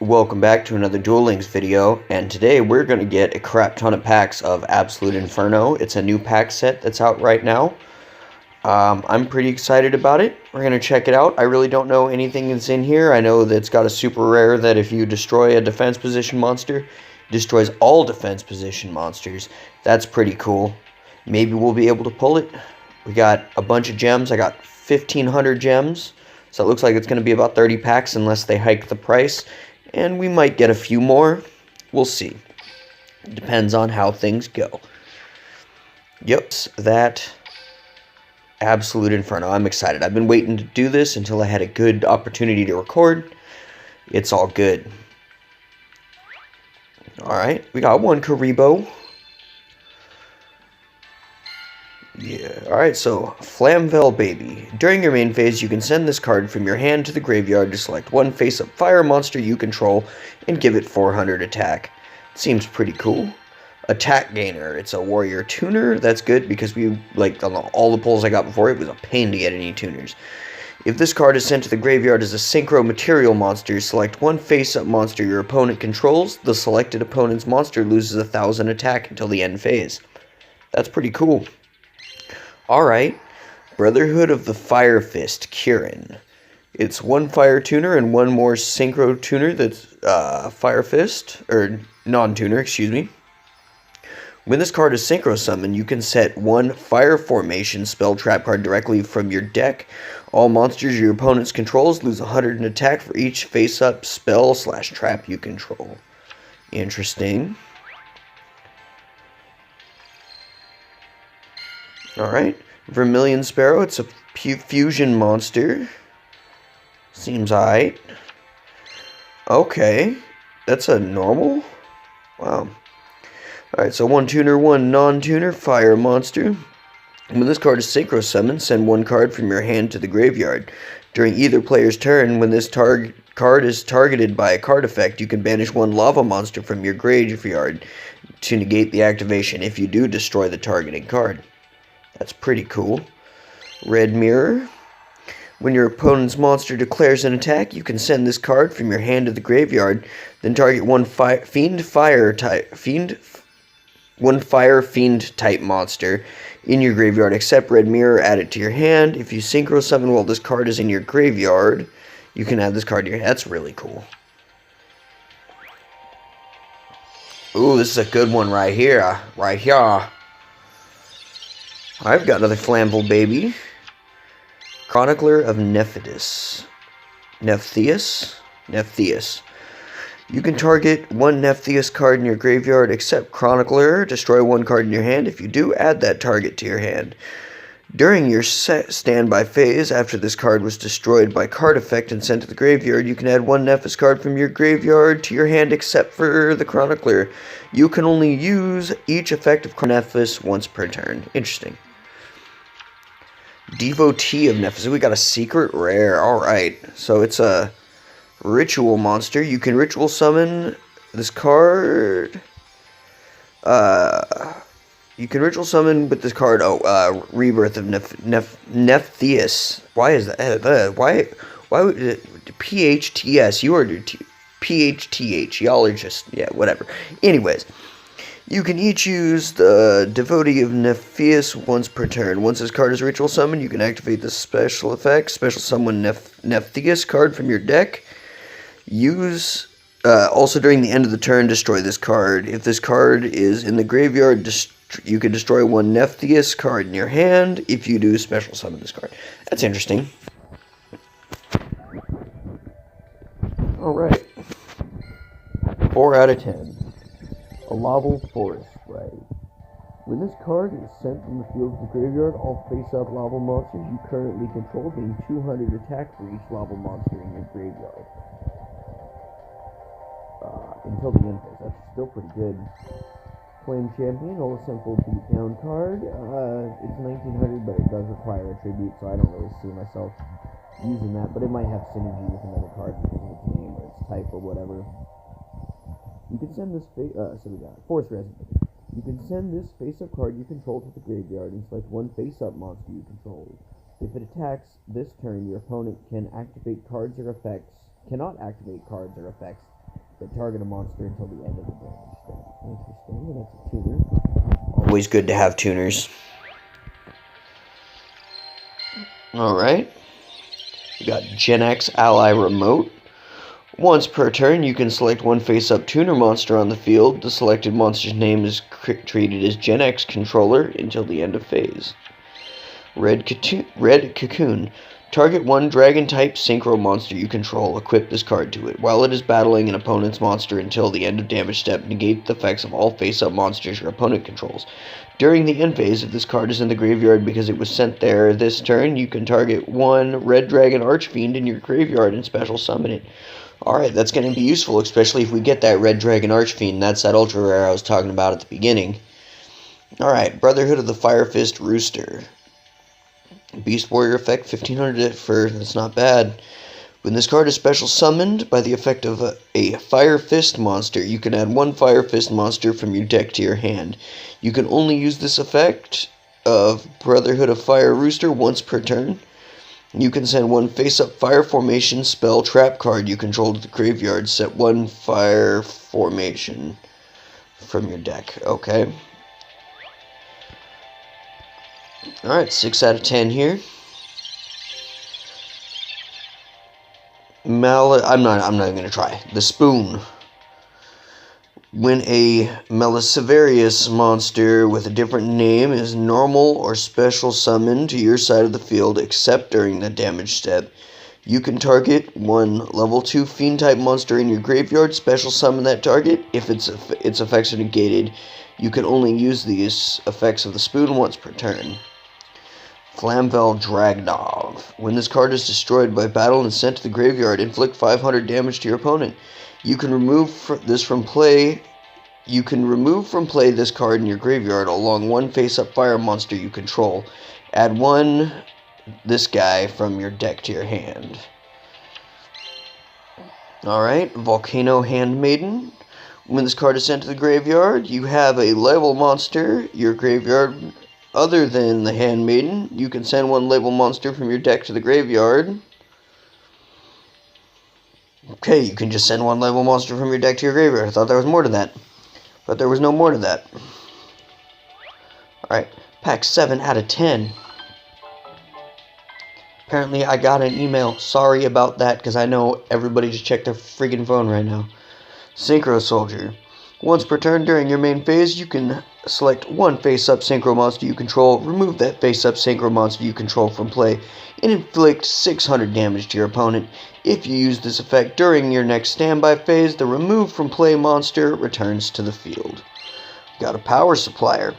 Welcome back to another Duel Links video, and today we're going to get a crap ton of packs of Absolute Inferno. It's a new pack set that's out right now. I'm pretty excited about it. We're going to check it out. I really don't know anything that's in here. I know that it's got a super rare that if you destroy a defense position monster, it destroys all defense position monsters. That's pretty cool. Maybe we'll be able to pull it. We got a bunch of gems. I got 1,500 gems. So it looks like it's going to be about 30 packs unless they hike the price. And we might get a few more. We'll see. It depends on how things go. Yep, that Absolute Inferno. I'm excited. I've been waiting to do this until I had a good opportunity to record. It's all good. Alright, we got one Karibo. Yeah, alright, so Flamvel Baby. During your main phase, you can send this card from your hand to the graveyard to select one face-up fire monster you control and give it 400 attack. Seems pretty cool. Attack Gainer. It's a warrior tuner. That's good because we, like, on all the pulls I got before, it was a pain to get any tuners. If this card is sent to the graveyard as a synchro material monster, select one face-up monster your opponent controls. The selected opponent's monster loses 1,000 attack until the end phase. That's pretty cool. Alright, Brotherhood of the Fire Fist, Kirin. It's one fire tuner and one more synchro tuner that's Fire Fist, or non-tuner, excuse me. When this card is synchro summoned, you can set one fire formation spell trap card directly from your deck. All monsters your opponent's controls lose 100 in attack for each face-up spell/trap you control. Interesting. Alright, Vermilion Sparrow, it's a fusion monster. Seems alright. Okay, that's a normal? Wow. Alright, so one tuner, one non-tuner, fire monster. When this card is synchro summoned, send one card from your hand to the graveyard. During either player's turn, when this card is targeted by a card effect, you can banish one lava monster from your graveyard to negate the activation. If you do, destroy the targeting card. That's pretty cool. Red Mirror. When your opponent's monster declares an attack, you can send this card from your hand to the graveyard. Then target one fire fiend type monster in your graveyard. Except Red Mirror, add it to your hand. If you synchro summon while this card is in your graveyard, you can add this card to your hand. That's really cool. Ooh, this is a good one right here. Right here. I've got another Flamvel Baby. Chronicler of Nephthys. You can target one Nephthys card in your graveyard except Chronicler. Destroy one card in your hand. If you do, add that target to your hand. During your standby phase, after this card was destroyed by card effect and sent to the graveyard, you can add one Nephthys card from your graveyard to your hand except for the Chronicler. You can only use each effect of Nephthys once per turn. Interesting. Devotee of Nephthys. We got a secret rare. Alright. So it's a ritual monster. You can ritual summon this card. You can ritual summon with this card. Rebirth of Nephthys. Why is that? Why would it, PHTS? You are PHTH. Y'all are just, yeah, whatever. Anyways. You can each use the Devotee of Nephthys once per turn. Once this card is ritual summoned, you can activate the special effect. Special summon Nephthys card from your deck. Use, also during the end of the turn, destroy this card. If this card is in the graveyard, you can destroy one Nephthys card in your hand. If you do, special summon this card. That's interesting. Alright. 4 out of 10. A Laval Forest Sprite. When this card is sent from the field to the graveyard, all face-up Laval monsters you currently control gain 200 attack for each Laval monster in your graveyard. Until the end phase. That's still pretty good. Flame Champion, all simple beatdown card. It's 1900, but it does require a tribute, so I don't really see myself using that, but it might have synergy with another card because of its name or its type or whatever. You can send this so we got Force Resident. You can send this face-up card you control to the graveyard and select one face-up monster you control. If it attacks this turn, your opponent can activate cards or effects cannot activate cards or effects that target a monster until the end of the damage step. Interesting. That's a tuner. Always good to have tuners. Alright. We got Gen X Ally Remote. Once per turn, you can select one face-up tuner monster on the field. The selected monster's name is treated as Gen X controller until the end of phase. Red Cocoon. Target one dragon-type synchro monster you control. Equip this card to it. While it is battling an opponent's monster until the end of damage step, negate the effects of all face-up monsters your opponent controls. During the end phase, if this card is in the graveyard because it was sent there this turn, you can target one Red Dragon Archfiend in your graveyard and special summon it. Alright, that's going to be useful, especially if we get that Red Dragon Archfiend. That's that ultra rare I was talking about at the beginning. Alright, Brotherhood of the Fire Fist Rooster. Beast Warrior effect, 1500 for, that's not bad. When this card is special summoned by the effect of a Fire Fist monster, you can add one Fire Fist monster from your deck to your hand. You can only use this effect of Brotherhood of Fire Rooster once per turn. You can send one face-up Fire Formation spell trap card you control to the graveyard. Set one Fire Formation from your deck. Okay. Alright, 6 out of 10 here. I'm not going to try. The Spoon. When a Melisivarius monster with a different name is normal or special summoned to your side of the field except during the damage step, you can target one level 2 fiend-type monster in your graveyard, special summon that target. If its effects are negated, you can only use these effects of the Spoon once per turn. Flamvel Dragnov. When this card is destroyed by battle and sent to the graveyard, inflict 500 damage to your opponent. You can remove this from play. You can remove from play this card in your graveyard along one face-up fire monster you control. Add one this guy from your deck to your hand. Alright, Volcano Handmaiden. When this card is sent to the graveyard, you have a level monster. Your graveyard, other than the Handmaiden, you can send one level monster from your deck to the graveyard. Okay, you can just send one level monster from your deck to your graveyard. I thought there was more to that. But there was no more to that. Alright, pack 7 out of 10. Apparently I got an email. Sorry about that, because I know everybody just checked their friggin' phone right now. Synchro Soldier. Once per turn during your main phase, you can select one face-up synchro monster you control, remove that face-up synchro monster you control from play, and inflict 600 damage to your opponent. If you use this effect during your next standby phase, the removed from play monster returns to the field. Got a Power Supplier.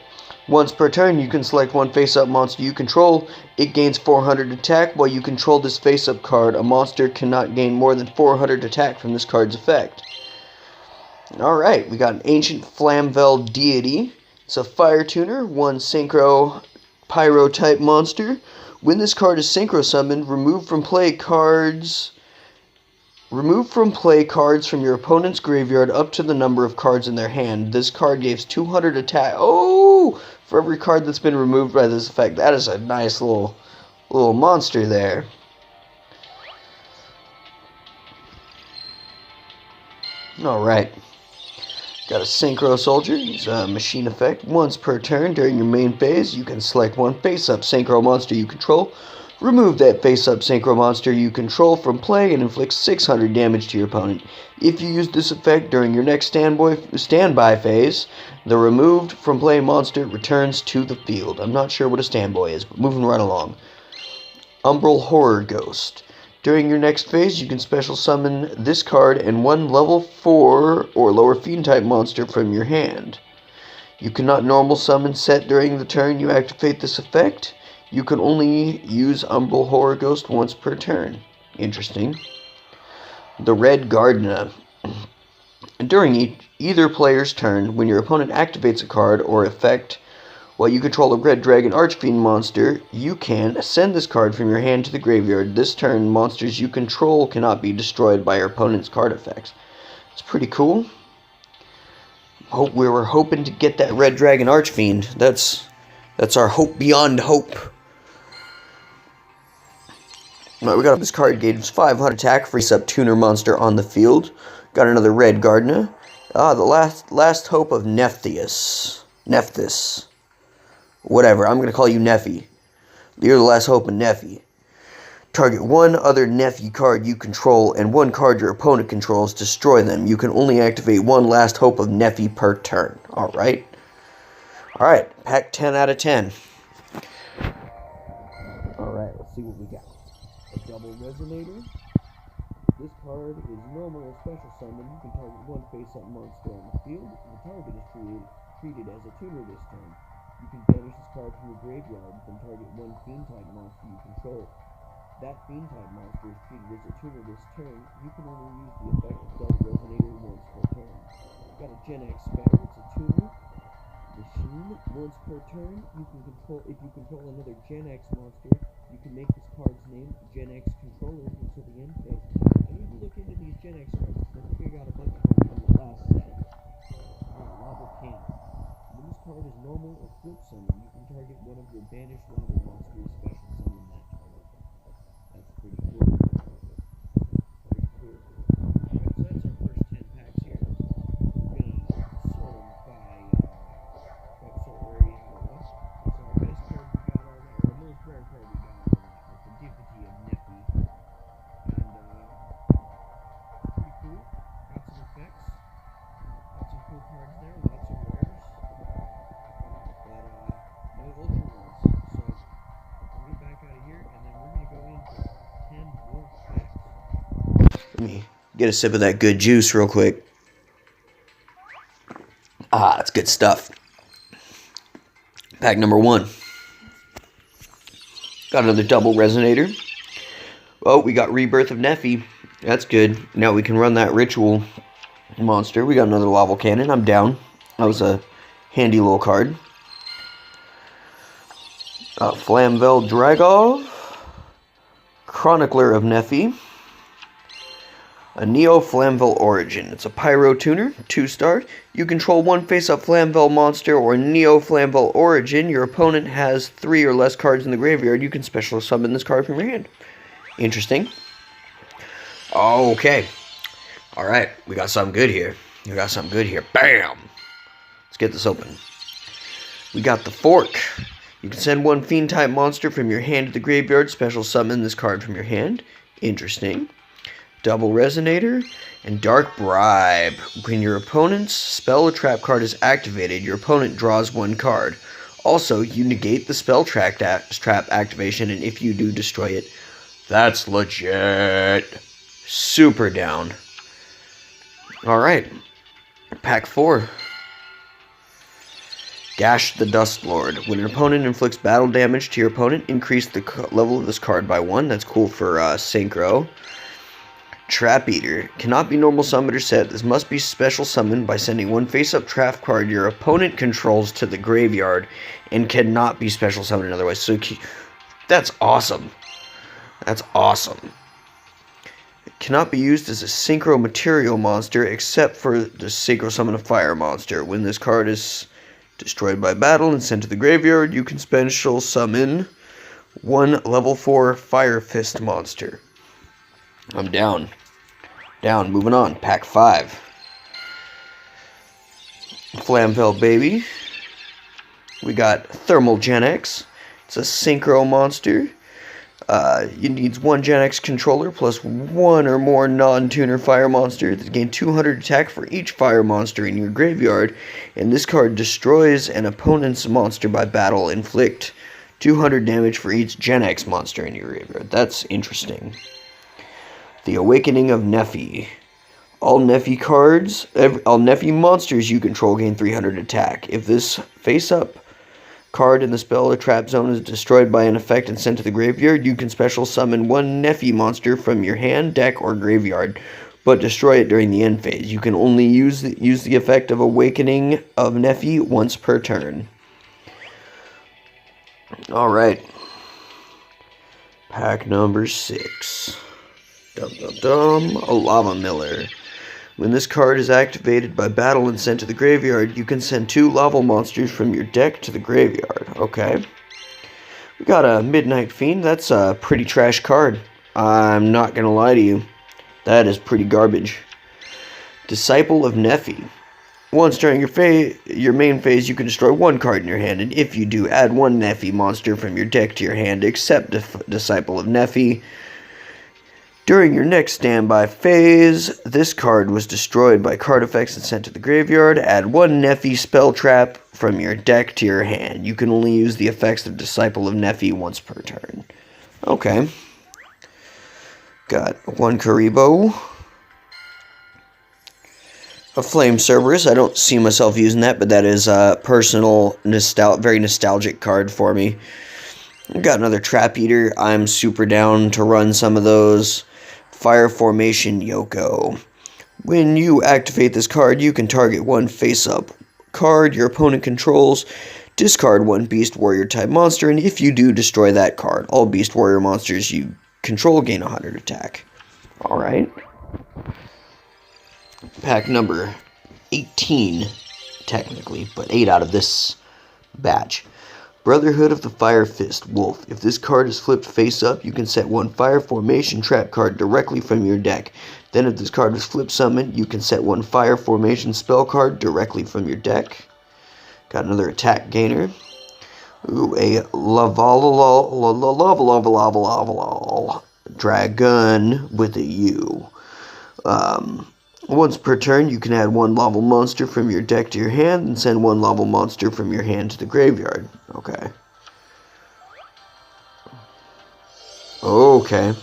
Once per turn, you can select one face-up monster you control. It gains 400 attack. While you control this face-up card, a monster cannot gain more than 400 attack from this card's effect. Alright, we got an Ancient Flamvel Deity. It's a fire tuner, one synchro pyro type monster. When this card is synchro summoned, remove from play cards from your opponent's graveyard up to the number of cards in their hand. This card gives 200 attack. Oh! For every card that's been removed by this effect. That is a nice little monster there. Alright. Got a Synchro Soldier. It's a machine effect. Once per turn during your main phase, you can select one face-up synchro monster you control. Remove that face-up synchro monster you control from play and inflict 600 damage to your opponent. If you use this effect during your next standby phase, the removed from play monster returns to the field. I'm not sure what a standby is, but moving right along. Umbral Horror Ghost. During your next phase, you can special summon this card and one level 4 or lower fiend-type monster from your hand. You cannot normal summon set during the turn you activate this effect. You can only use Umbral Horror Ghost once per turn. Interesting. The Red Gardener. During either player's turn, when your opponent activates a card or effect while you control a Red Dragon Archfiend monster, you can send this card from your hand to the graveyard. This turn, monsters you control cannot be destroyed by your opponent's card effects. It's pretty cool. We were hoping to get that Red Dragon Archfiend. That's our hope beyond hope. Alright, we got this card gains 500 attack, frees up tuner monster on the field. Got another red Gardner. The last hope of Nephthys. Whatever, I'm gonna call you Nephi. You're the last hope of Nephi. Target one other Nephi card you control and one card your opponent controls. Destroy them. You can only activate one last hope of Nephi per turn. Alright. Alright, pack 10 out of 10. Alright, let's see what we got. A double resonator. This card is normal or special summon. You can target one face-up monster on the field. The target is treated as a tuner this turn. You can banish this card from your graveyard and target one fiend-type monster you control. That fiend-type monster is treated as a tuner this turn. You can only use the effect of double resonator once per turn. Got a Gen X Sparrow. It's a tuner machine. Once per turn, if you control another Gen X monster, you can make this card's name Gen X Controller until the end phase. I need to look into these Gen X cards because I think I got a bunch of them from the last set. Lava Cannon. When this card is normal or flip summon, you can target one of your banished lava monsters, special summon that target. That's pretty cool. Alright, so that's our first 10 packs here. We're gonna sort them by sort where you have it. So our best card we got on that, or the most rare card we got on that was the Dignity of Nephi. And pretty cool. Got some effects. Got some cool cards there, lots of rares. But no ultra rares. So we'll get back out of here and then we're gonna go into 10 more packs. Let me get a sip of that good juice real quick. That's good stuff. Pack number 1. Got another double resonator. Oh, we got Rebirth of Nephi. That's good. Now we can run that ritual monster. We got another lava cannon. I'm down. That was a handy little card. Flamvel Dragov. Chronicler of Nephi. A Neo Flamvel Origin. It's a Pyro Tuner, 2-star. You control one face-up Flamvel monster or Neo Flamvel Origin. Your opponent has 3 or less cards in the graveyard. You can special summon this card from your hand. Interesting. Okay. Alright, we got something good here. Bam! Let's get this open. We got the Fork. You can send one Fiend-type monster from your hand to the graveyard. Special summon this card from your hand. Interesting. Double Resonator, and Dark Bribe. When your opponent's spell or trap card is activated, your opponent draws 1 card. Also, you negate the spell trap activation, and if you do, destroy it. That's legit. Super down. Alright. Pack 4. Gash the Dust Lord. When an opponent inflicts battle damage to your opponent, increase the level of this card by 1. That's cool for Synchro. Trap Eater. Cannot be normal summoned or set. This must be special summoned by sending one face-up trap card your opponent controls to the graveyard and cannot be special summoned otherwise. So that's awesome. That's awesome. It cannot be used as a synchro material monster except for the synchro summon a fire monster. When this card is destroyed by battle and sent to the graveyard, you can special summon one level 4 Fire Fist monster. I'm down. Moving on. Pack 5. Flamvel Baby. We got Thermal Gen X. It's a Synchro monster. You need one Gen X controller plus 1 or more non-tuner fire monster that gain 200 attack for each fire monster in your graveyard. And this card destroys an opponent's monster by battle. Inflict 200 damage for each Gen X monster in your graveyard. That's interesting. The Awakening of Nephi. All Nephi monsters you control gain 300 attack. If this face-up card in the spell or trap zone is destroyed by an effect and sent to the graveyard, you can special summon one Nephi monster from your hand, deck, or graveyard, but destroy it during the end phase. You can only use the effect of Awakening of Nephi once per turn. Alright. Pack number 6. A Lava Miller. When this card is activated by battle and sent to the graveyard, you can send 2 lava monsters from your deck to the graveyard. Okay. We got a Midnight Fiend. That's a pretty trash card. I'm not gonna lie to you. That is pretty garbage. Disciple of Nephi. Once during your main phase, you can destroy one card in your hand, and if you do, add one Nephi monster from your deck to your hand, except Disciple of Nephi. During your next standby phase, this card was destroyed by card effects and sent to the graveyard. Add one Nephi spell trap from your deck to your hand. You can only use the effects of Disciple of Nephi once per turn. Okay. Got one Karibo. A Flame Cerberus. I don't see myself using that, but that is a personal, very nostalgic card for me. Got another Trap Eater. I'm super down to run some of those. Fire Formation Yoko. When you activate this card, you can target one face-up card your opponent controls, discard one Beast Warrior type monster, and if you do, destroy that card. All Beast Warrior monsters you control gain 100 attack. Alright. Pack number 18, technically, but 8 out of this batch. Brotherhood of the Fire Fist Wolf. If this card is flipped face up, you can set one Fire Formation trap card directly from your deck. Then if this card is flip summoned, you can set one Fire Formation spell card directly from your deck. Got another attack gainer. Ooh, a Lavalal Dragon with a U. Once per turn, you can add one Laval monster from your deck to your hand and send one Laval monster from your hand to the graveyard. Okay. Okay.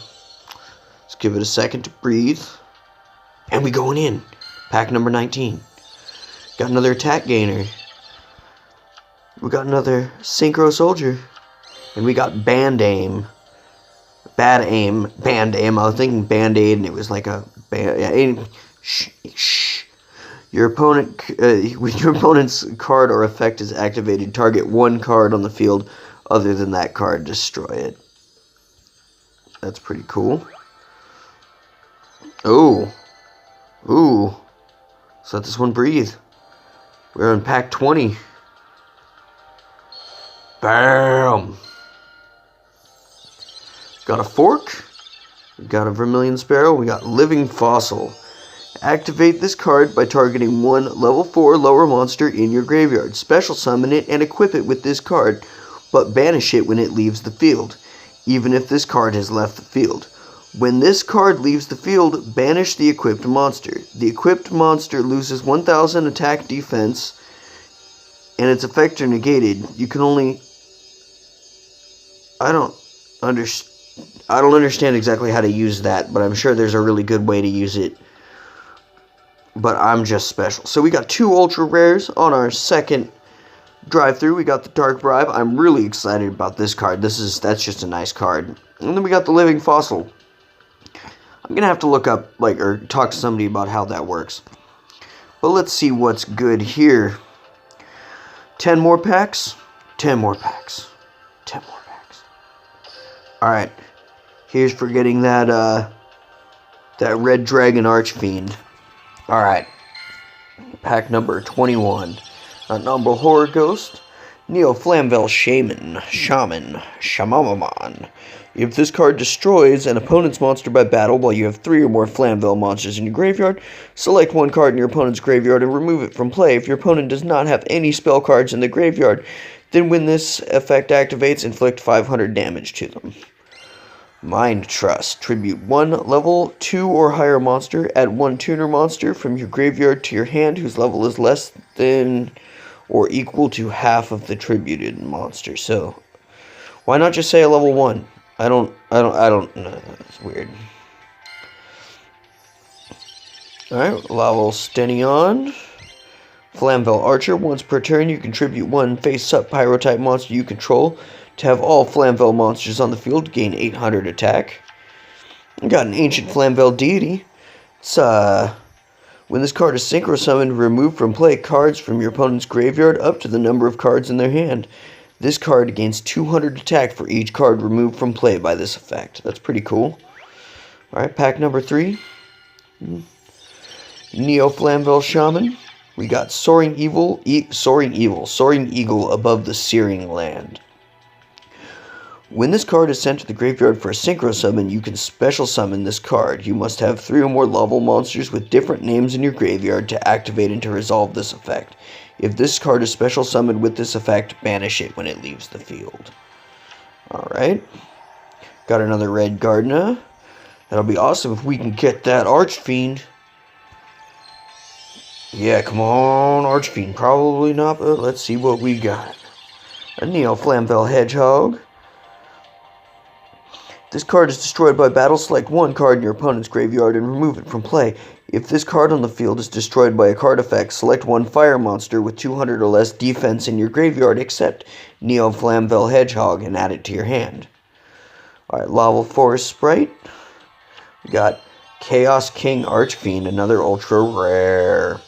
Let's give it a second to breathe. And we going in. Pack number 19. Got another attack gainer. We got another Synchro Soldier. And we got Band Aim. Bad Aim. Band Aim. I was thinking Band-Aid and it was like a band. Yeah, aim. Shh. Your opponent, when your opponent's card or effect is activated, target one card on the field other than that card. Destroy it. That's pretty cool. Ooh. Let's let this one breathe. We're on pack 20. Bam. Got a Fork. We got a Vermilion Sparrow. We got Living Fossil. Activate this card by targeting one level 4 lower monster in your graveyard. Special summon it and equip it with this card, but banish it when it leaves the field, even if this card has left the field. When this card leaves the field, banish the equipped monster. The equipped monster loses 1000 attack defense, and its effects are negated. You can only... I don't understand exactly how to use that, but I'm sure there's a really good way to use it. But I'm just special. So we got 2 ultra rares on our second drive-through. We got the Dark Bribe. I'm really excited about this card. That's just a nice card. And then we got the Living Fossil. I'm gonna have to look up, or talk to somebody about how that works. But let's see what's good here. 10 more packs. 10 more packs. 10 more packs. Alright. Here's for getting that Red Dragon Archfiend. Alright. Pack number 21. Unnumbered Horror Ghost. Neo Flamvel Shaman. Shamamaman. If this card destroys an opponent's monster by battle while you have 3 or more Flamvel monsters in your graveyard, select one card in your opponent's graveyard and remove it from play. If your opponent does not have any spell cards in the graveyard, then when this effect activates, inflict 500 damage to them. Mind Trust. Tribute one level 2 or higher monster. Add one tuner monster from your graveyard to your hand whose level is less than or equal to half of the tributed monster. So, why not just say a level 1? I don't know. That's weird. Alright, level Stenion. Flamvel Archer. Once per turn, you contribute one face-up pyro-type monster you control. To have all Flamvel monsters on the field gain 800 attack. We got an Ancient Flamvel Deity. It's, when this card is synchro summoned, remove from play cards from your opponent's graveyard up to the number of cards in their hand. This card gains 200 attack for each card removed from play by this effect. That's pretty cool. Alright, pack number 3. Neo Flamvel Shaman. We got Soaring Eagle above the Searing Land. When this card is sent to the graveyard for a synchro summon, you can special summon this card. You must have 3 or more level monsters with different names in your graveyard to activate and to resolve this effect. If this card is special summoned with this effect, banish it when it leaves the field. Alright. Got another red Gardena. That'll be awesome if we can get that Archfiend. Yeah, come on, Archfiend. Probably not, but let's see what we got. A Neo Flamvel Hedgehog. This card is destroyed by battle. Select one card in your opponent's graveyard and remove it from play. If this card on the field is destroyed by a card effect, select one fire monster with 200 or less defense in your graveyard except Neo Flamvel Hedgehog and add it to your hand. Alright, Lava Forest Sprite. We got Chaos King Archfiend, another ultra rare.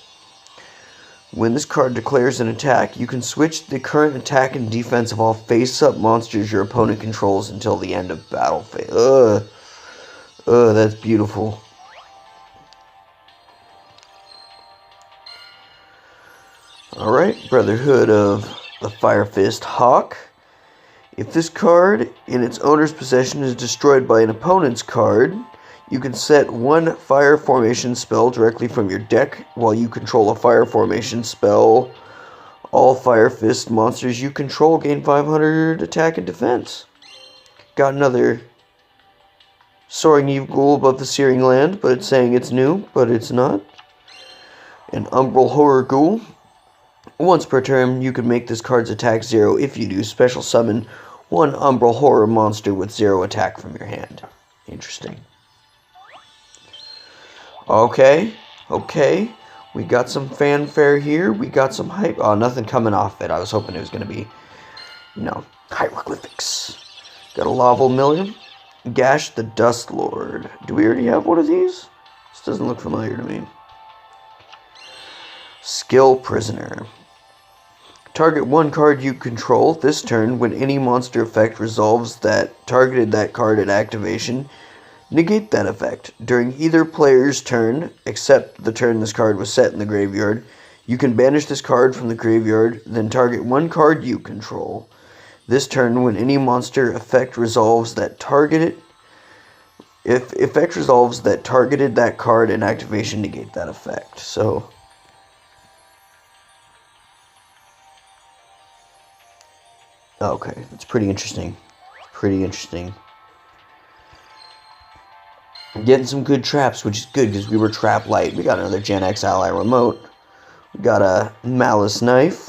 When this card declares an attack, you can switch the current attack and defense of all face-up monsters your opponent controls until the end of battle phase. That's beautiful. Alright, Brotherhood of the Fire Fist Hawk. If this card in its owner's possession is destroyed by an opponent's card, you can set one fire formation spell directly from your deck while you control a fire formation spell. All Fire Fist monsters you control gain 500 attack and defense. Got another Soaring Eagle above the Searing Land, but it's saying it's new, but it's not. An Umbral Horror Ghoul. Once per turn, you can make this card's attack 0. If you do, special summon one Umbral Horror monster with 0 attack from your hand. Interesting. Okay. We got some fanfare here. We got some hype. Oh, nothing coming off it. I was hoping it was going to be, hieroglyphics. Got a Laval Million. Gash the Dust Lord. Do we already have one of these? This doesn't look familiar to me. Skill Prisoner. Target one card you control this turn. When any monster effect resolves that targeted that card at activation, negate that effect. During either player's turn, except the turn this card was set in the graveyard, you can banish this card from the graveyard, then target one card you control. This turn, when any monster effect resolves that targeted... If effect resolves that targeted that card and activation, negate that effect. So... okay, that's pretty interesting. Getting some good traps, which is good because we were trap light. We got another Gen X ally remote. We got a Malice Knife.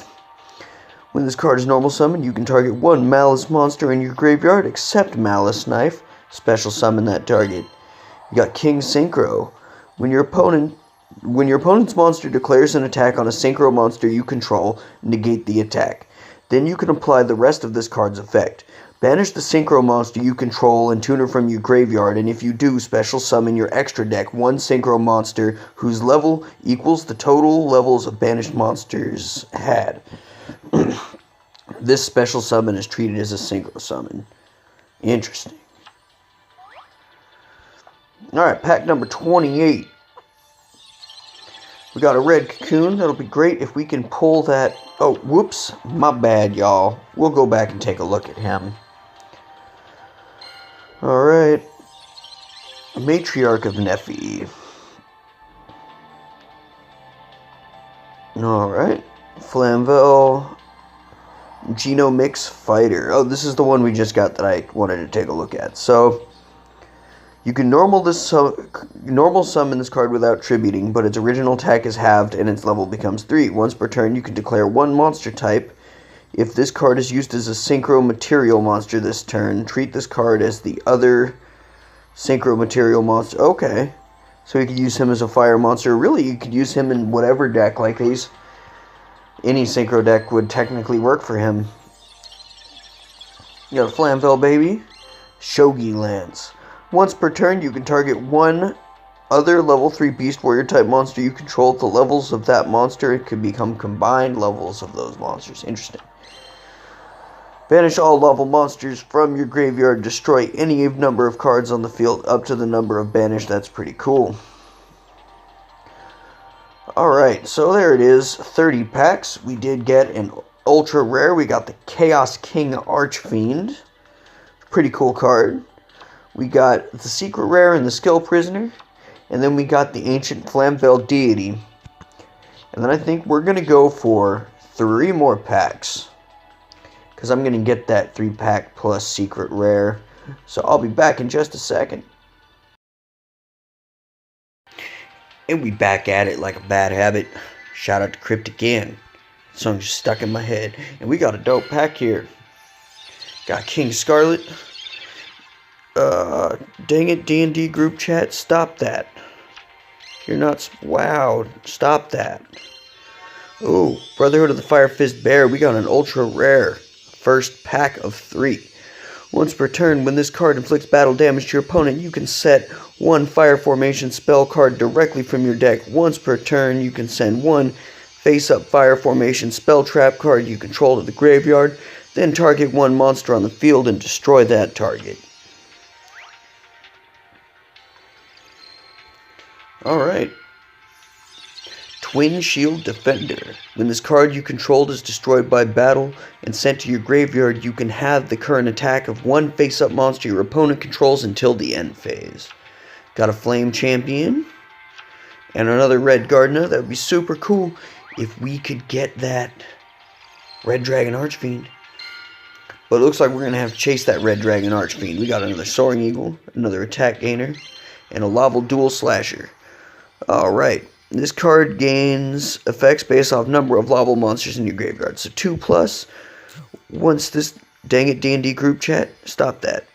When this card is normal summoned, you can target one Malice monster in your graveyard except Malice Knife. Special summon that target. You got King Synchro. When your opponent's monster declares an attack on a Synchro monster you control, negate the attack. Then you can apply the rest of this card's effect. Banish the Synchro monster you control and tune her from your graveyard, and if you do, special summon your extra deck one Synchro monster whose level equals the total levels of banished monsters had. This special summon is treated as a Synchro summon. Interesting. Alright, pack number 28. We got a red Cocoon. That'll be great if we can pull that... Oh, whoops. My bad, y'all. We'll go back and take a look at him. Alright. Matriarch of Nephi. Alright. Flamvel. Genomix Fighter. Oh, this is the one we just got that I wanted to take a look at. So... you can normal summon this card without tributing, but its original attack is halved and its level becomes 3. Once per turn, you can declare one monster type. If this card is used as a Synchro Material monster this turn, treat this card as the other Synchro Material monster. Okay. So you could use him as a fire monster. Really, you could use him in whatever deck like these. Any Synchro deck would technically work for him. You got a Flamvel Baby. Shogi Lance. Once per turn, you can target one other level 3 Beast Warrior type monster you control. The levels of that monster, it could become combined levels of those monsters. Interesting. Banish all level monsters from your graveyard. Destroy any number of cards on the field up to the number of banished. That's pretty cool. Alright, so there it is. 30 packs. We did get an ultra rare. We got the Chaos King Archfiend. Pretty cool card. We got the Secret Rare and the Skill Prisoner. And then we got the Ancient Flamvell Deity. And then I think we're going to go for 3 more packs. Because I'm going to get that 3-pack plus Secret Rare. So I'll be back in just a second. And we back at it like a bad habit. Shout out to Crypt again. The song's just stuck in my head. And we got a dope pack here. Got King Scarlet. Dang it, D&D group chat. Stop that. You're not... Wow. Stop that. Oh, Brotherhood of the Fire Fist Bear. We got an ultra rare. First pack of 3. Once per turn, when this card inflicts battle damage to your opponent, you can set 1 Fire Formation spell card directly from your deck. Once per turn, you can send 1 face-up Fire Formation spell trap card you control to the graveyard, then target 1 monster on the field and destroy that target. Alright. Twin Shield Defender. When this card you controlled is destroyed by battle and sent to your graveyard, you can have the current attack of 1 face-up monster your opponent controls until the end phase. Got a Flame Champion. And another Red Gardener. That would be super cool if we could get that Red Dragon Archfiend. But it looks like we're going to have to chase that Red Dragon Archfiend. We got another Soaring Eagle, another Attack Gainer, and a Laval Dual Slasher. Alright. This card gains effects based off number of Laval monsters in your graveyard. So 2+. Once this... Dang it, D&D group chat. Stop that.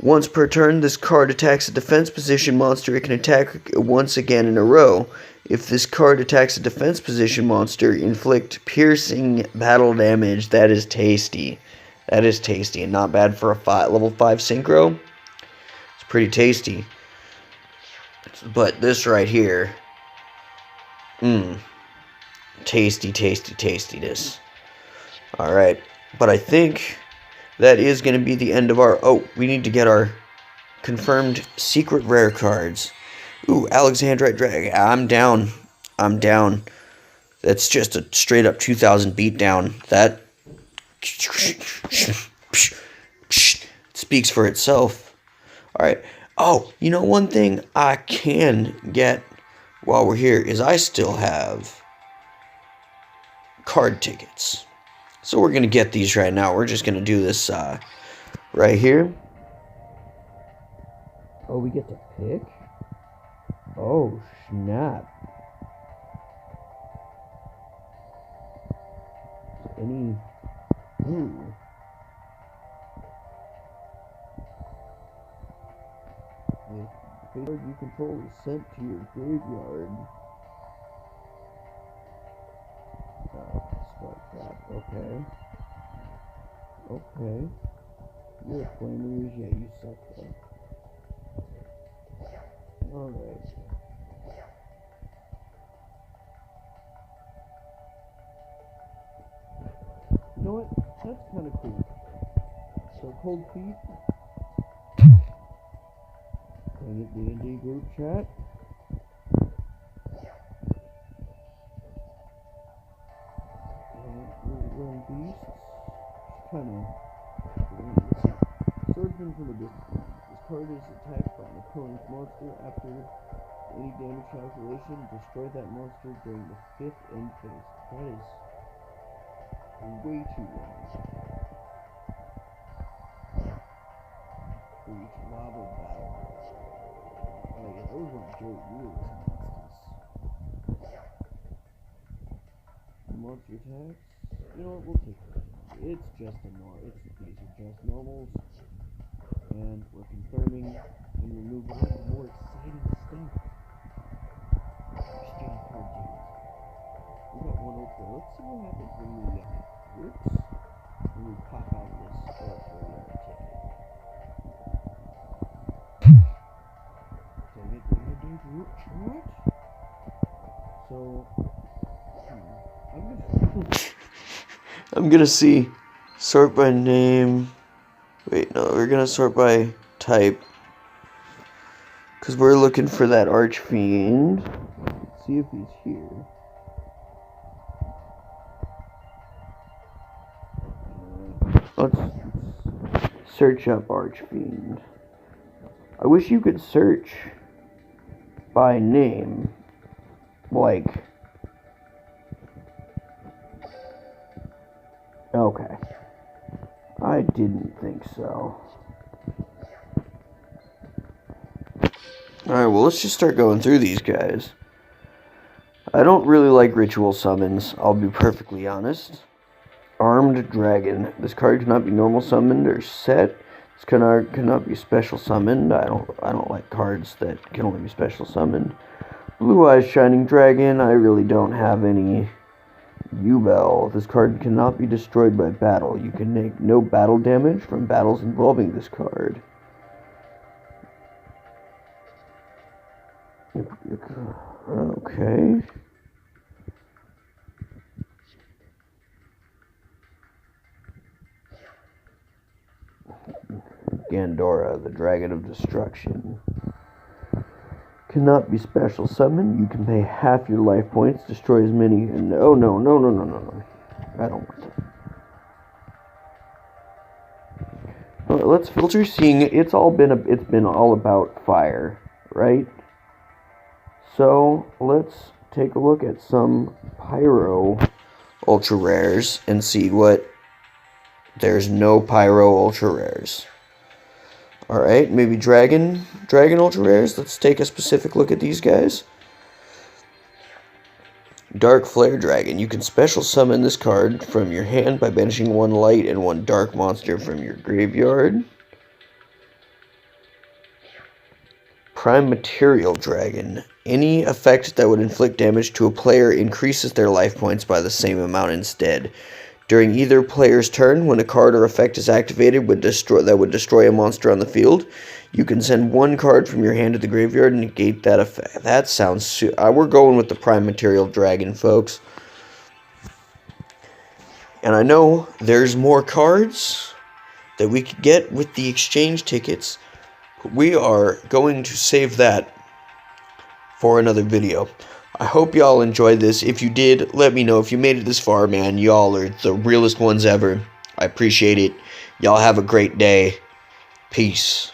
Once per turn, this card attacks a defense position monster. It can attack once again in a row. If this card attacks a defense position monster, inflict piercing battle damage. That is tasty. That is tasty and not bad for a level 5 synchro. It's pretty tasty. But this right here... Tasty, tasty, tastiness. Alright. But I think that is going to be the end of our... Oh, we need to get our confirmed secret rare cards. Ooh, Alexandrite Drag. I'm down. I'm down. That's just a straight up 2000 beatdown. That speaks for itself. Alright. Oh, you know, one thing I can get while we're here is I still have card tickets. So we're going to get these right now. We're just going to do this right here. Oh, we get to pick? Oh, snap. Any... Ooh. The card you control is sent to your graveyard. Start that. Okay. Okay. You're a Flamers. Yeah, you suck though. Alright. You know what? That's kind of cool. So, Cold Feet. Dang it, D&D group chat. Rolling Beasts. Kind of. Swordsman from a distance. This card is attacked by an opponent's monster. After any damage calculation, destroy that monster during the 5th end phase. That is way too long. For each lava battle. Oh yeah, those weren't Joe Rules monsters. Monster attacks. You know what, we'll take it. It's just a normal. These are just normals. And we're confirming and removing more exciting stuff. Exchange card games. We got one ultra. Let's see what happens when we works. When we pop out of this ultra rare ticket. Dang it, what? So, I'm gonna see. Sort by name. Wait, no, we're gonna sort by type. Because we're looking for that Archfiend. Let's see if he's here. Search up Archfiend. I wish you could search by name. Like... Okay. I didn't think so. Alright, well, let's just start going through these guys. I don't really like ritual summons, I'll be perfectly honest. Armed Dragon. This card cannot be normal summoned or set. This card cannot be special summoned. I don't like cards that can only be special summoned. Blue Eyes Shining Dragon. I really don't have any. U-Bell. This card cannot be destroyed by battle. You can make no battle damage from battles involving this card. Okay. Gandora, the Dragon of Destruction. Cannot be special summoned. You can pay half your life points, destroy as many. No. I don't want that. Well, let's filter. Seeing it's been all about fire, right? So let's take a look at some Pyro Ultra Rares and see what. There's no Pyro Ultra Rares. Alright, maybe Dragon Ultra Rares. Let's take a specific look at these guys. Dark Flare Dragon. You can special summon this card from your hand by banishing one light and one dark monster from your graveyard. Prime Material Dragon. Any effect that would inflict damage to a player increases their life points by the same amount instead. During either player's turn, when a card or effect is activated that would destroy a monster on the field, you can send one card from your hand to the graveyard and negate that effect. That sounds... we're going with the Prime Material Dragon, folks. And I know there's more cards that we could get with the exchange tickets. But we are going to save that for another video. I hope y'all enjoyed this. If you did, let me know. If you made it this far, man, y'all are the realest ones ever. I appreciate it. Y'all have a great day. Peace.